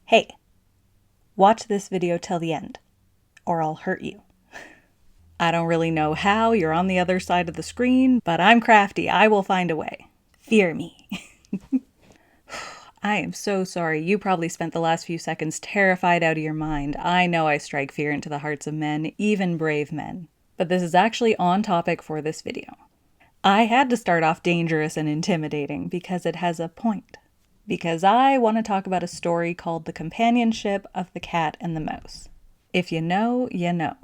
Hey, watch this video till the end, or I'll hurt you. I don't really know how you're on the other side of the screen, but I'm crafty. I will find a way. Fear me. I am so sorry. You probably spent the last few seconds terrified out of your mind. I know I strike fear into the hearts of men, even brave men. But this is actually on topic for this video. I had to start off dangerous and intimidating because it has a point. Because I want to talk about a story called The Companionship of the Cat and the Mouse. If you know, you know.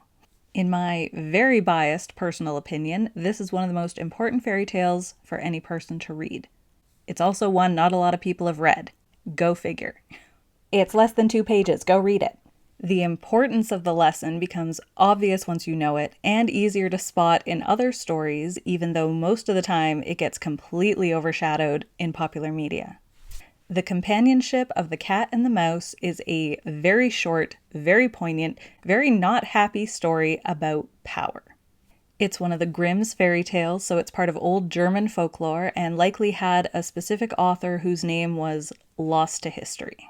In my very biased personal opinion, this is one of the most important fairy tales for any person to read. It's also one not a lot of people have read. Go figure. It's less than 2 pages. Go read it. The importance of the lesson becomes obvious once you know it, and easier to spot in other stories, even though most of the time it gets completely overshadowed in popular media. The Companionship of the Cat and the Mouse is a very short, very poignant, very not happy story about power. It's one of the Grimm's fairy tales, so it's part of old German folklore and likely had a specific author whose name was lost to history.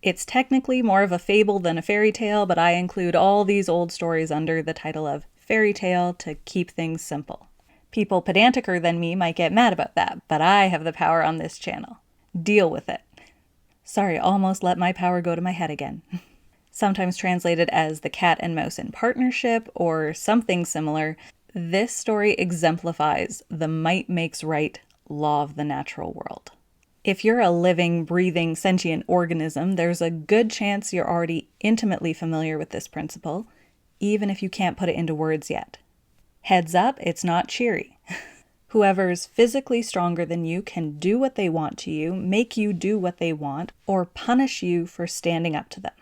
It's technically more of a fable than a fairy tale, but I include all these old stories under the title of fairy tale to keep things simple. People pedanticer than me might get mad about that, but I have the power on this channel. Deal with it. Sorry, almost let my power go to my head again. Sometimes translated as The Cat and Mouse in Partnership or something similar, this story exemplifies the might makes right law of the natural world. If you're a living, breathing, sentient organism, there's a good chance you're already intimately familiar with this principle, even if you can't put it into words yet. Heads up, it's not cheery. Whoever's physically stronger than you can do what they want to you, make you do what they want, or punish you for standing up to them.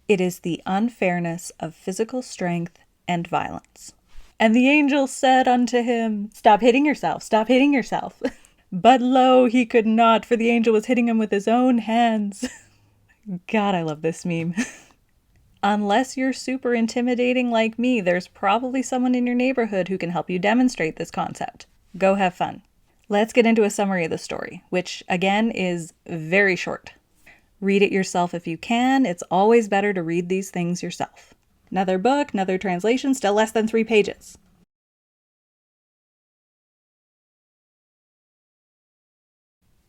It is the unfairness of physical strength and violence. And the angel said unto him, "Stop hitting yourself, stop hitting yourself." But lo, he could not, for the angel was hitting him with his own hands. God, I love this meme. Unless you're super intimidating like me, there's probably someone in your neighborhood who can help you demonstrate this concept. Go have fun. Let's get into a summary of the story, which again is very short. Read it yourself if you can. It's always better to read these things yourself. Another book, another translation, still less than 3 pages.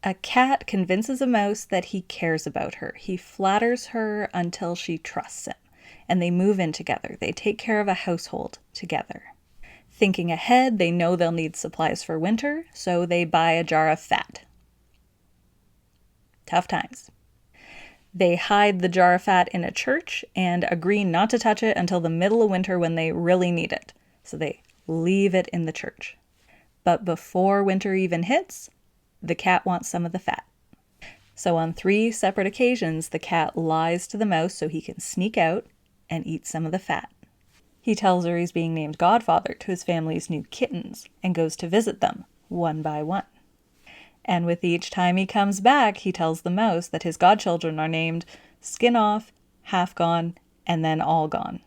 A cat convinces a mouse that he cares about her. He flatters her until she trusts him, and they move in together. They take care of a household together. Thinking ahead, they know they'll need supplies for winter, so they buy a jar of fat. Tough times. They hide the jar of fat in a church and agree not to touch it until the middle of winter when they really need it. So they leave it in the church. But before winter even hits, the cat wants some of the fat. So on 3 separate occasions, the cat lies to the mouse so he can sneak out and eat some of the fat. He tells her he's being named godfather to his family's new kittens and goes to visit them one by one. And with each time he comes back, he tells the mouse that his godchildren are named Skin Off, Half Gone, and then All Gone.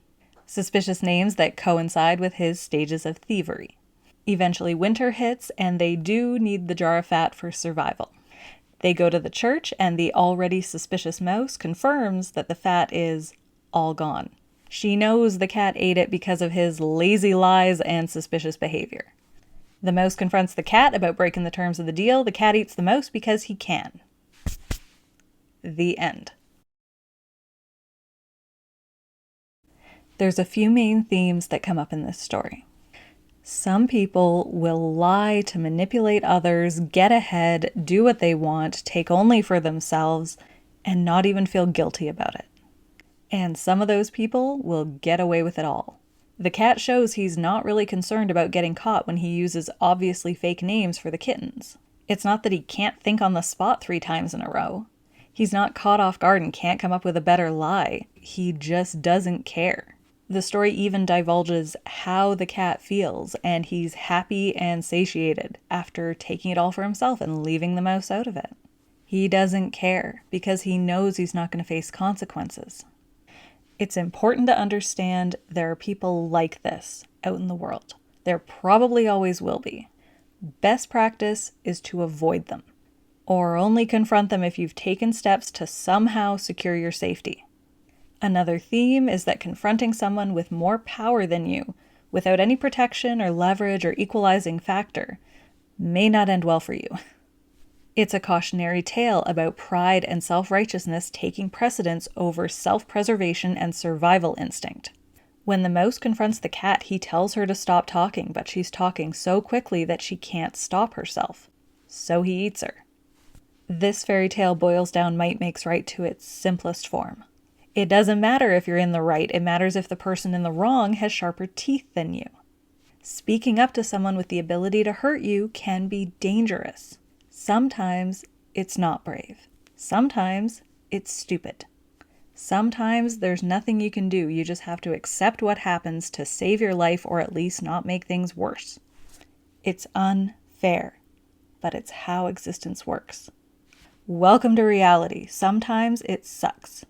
Suspicious names that coincide with his stages of thievery. Eventually winter hits, and they do need the jar of fat for survival. They go to the church, and the already suspicious mouse confirms that the fat is all gone. She knows the cat ate it because of his lazy lies and suspicious behavior. The mouse confronts the cat about breaking the terms of the deal. The cat eats the mouse because he can. The end. There's a few main themes that come up in this story. Some people will lie to manipulate others, get ahead, do what they want, take only for themselves, and not even feel guilty about it. And some of those people will get away with it all. The cat shows he's not really concerned about getting caught when he uses obviously fake names for the kittens. It's not that he can't think on the spot 3 times in a row. He's not caught off guard and can't come up with a better lie. He just doesn't care. The story even divulges how the cat feels, and he's happy and satiated after taking it all for himself and leaving the mouse out of it. He doesn't care because he knows he's not going to face consequences. It's important to understand there are people like this out in the world. There probably always will be. Best practice is to avoid them. or only confront them if you've taken steps to somehow secure your safety. Another theme is that confronting someone with more power than you, without any protection or leverage or equalizing factor, may not end well for you. It's a cautionary tale about pride and self-righteousness taking precedence over self-preservation and survival instinct. When the mouse confronts the cat, he tells her to stop talking, but she's talking so quickly that she can't stop herself. So he eats her. This fairy tale boils down might makes right to its simplest form. It doesn't matter if you're in the right, it matters if the person in the wrong has sharper teeth than you. Speaking up to someone with the ability to hurt you can be dangerous. Sometimes it's not brave. Sometimes it's stupid. Sometimes there's nothing you can do. You just have to accept what happens to save your life or at least not make things worse. It's unfair, but it's how existence works. Welcome to reality. Sometimes it sucks.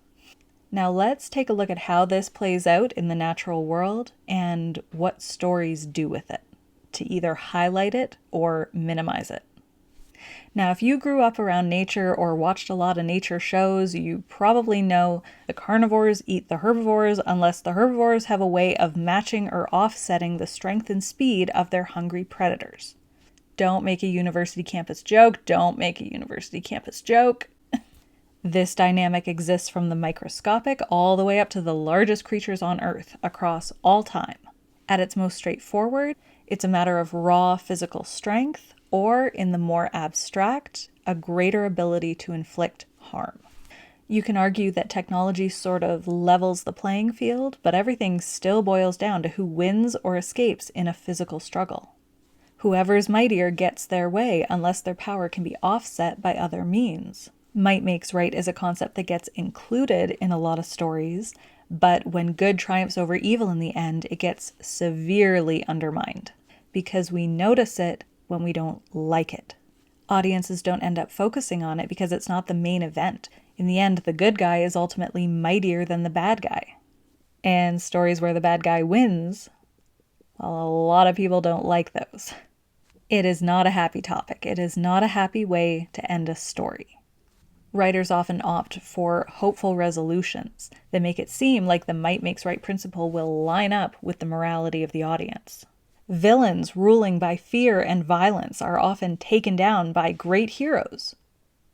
Now let's take a look at how this plays out in the natural world and what stories do with it, to either highlight it or minimize it. Now, if you grew up around nature or watched a lot of nature shows, you probably know the carnivores eat the herbivores unless the herbivores have a way of matching or offsetting the strength and speed of their hungry predators. Don't make a university campus joke. Don't make a university campus joke. This dynamic exists from the microscopic all the way up to the largest creatures on Earth across all time. At its most straightforward, it's a matter of raw physical strength, or in the more abstract, a greater ability to inflict harm. You can argue that technology sort of levels the playing field, but everything still boils down to who wins or escapes in a physical struggle. Whoever's mightier gets their way unless their power can be offset by other means. Might makes right is a concept that gets included in a lot of stories, but when good triumphs over evil in the end, it gets severely undermined because we notice it when we don't like it. Audiences don't end up focusing on it because it's not the main event. In the end, the good guy is ultimately mightier than the bad guy. And stories where the bad guy wins, well, a lot of people don't like those. It is not a happy topic. It is not a happy way to end a story. Writers often opt for hopeful resolutions that make it seem like the might makes right principle will line up with the morality of the audience. Villains ruling by fear and violence are often taken down by great heroes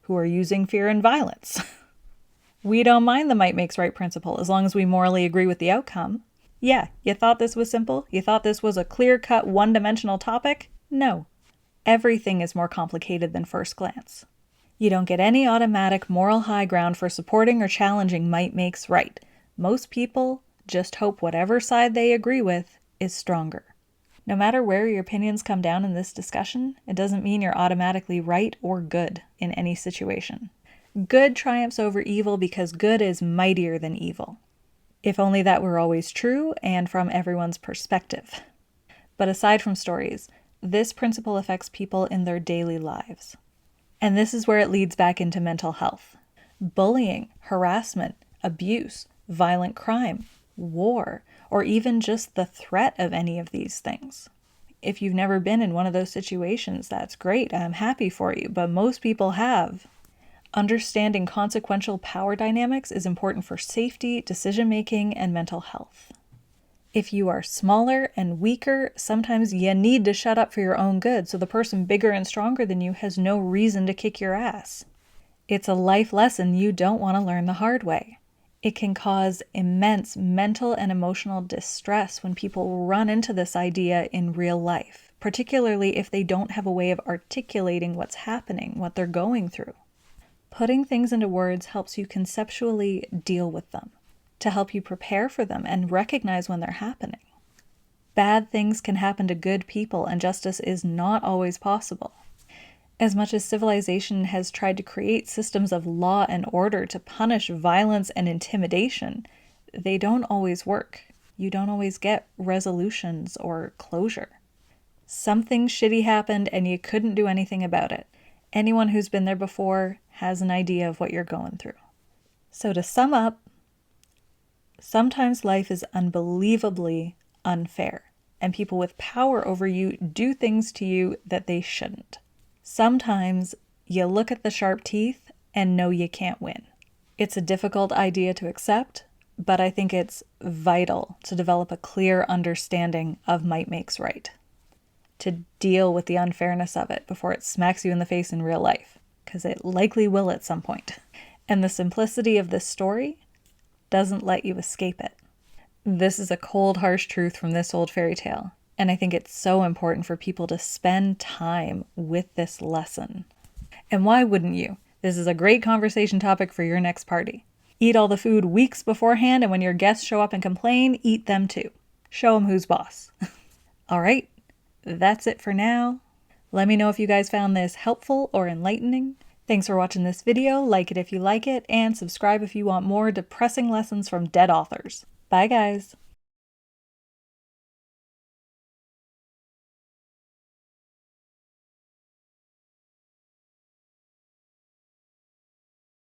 who are using fear and violence. We don't mind the might makes right principle as long as we morally agree with the outcome. Yeah, you thought this was simple? You thought this was a clear-cut, one-dimensional topic? No. Everything is more complicated than first glance. You don't get any automatic moral high ground for supporting or challenging might makes right. Most people just hope whatever side they agree with is stronger. No matter where your opinions come down in this discussion, it doesn't mean you're automatically right or good in any situation. Good triumphs over evil because good is mightier than evil. If only that were always true and from everyone's perspective. But aside from stories, this principle affects people in their daily lives. And this is where it leads back into mental health. Bullying, harassment, abuse, violent crime, war, or even just the threat of any of these things. If you've never been in one of those situations, that's great. I'm happy for you, but most people have. Understanding consequential power dynamics is important for safety, decision-making, and mental health. If you are smaller and weaker, sometimes you need to shut up for your own good, so the person bigger and stronger than you has no reason to kick your ass. It's a life lesson you don't want to learn the hard way. It can cause immense mental and emotional distress when people run into this idea in real life, particularly if they don't have a way of articulating what's happening, what they're going through. Putting things into words helps you conceptually deal with them, to help you prepare for them and recognize when they're happening. Bad things can happen to good people, and justice is not always possible. As much as civilization has tried to create systems of law and order to punish violence and intimidation, they don't always work. You don't always get resolutions or closure. Something shitty happened and you couldn't do anything about it. Anyone who's been there before has an idea of what you're going through. So to sum up, sometimes life is unbelievably unfair, and people with power over you do things to you that they shouldn't. Sometimes you look at the sharp teeth and know you can't win. It's a difficult idea to accept, but I think it's vital to develop a clear understanding of might makes right, to deal with the unfairness of it before it smacks you in the face in real life, because it likely will at some point. And the simplicity of this story doesn't let you escape it. This is a cold, harsh truth from this old fairy tale, and I think it's so important for people to spend time with this lesson. And why wouldn't you? This is a great conversation topic for your next party. Eat all the food weeks beforehand, and when your guests show up and complain, eat them too. Show them who's boss. All right, that's it for now. Let me know if you guys found this helpful or enlightening. Thanks for watching this video. Like it if you like it, and subscribe if you want more depressing lessons from dead authors. Bye, guys.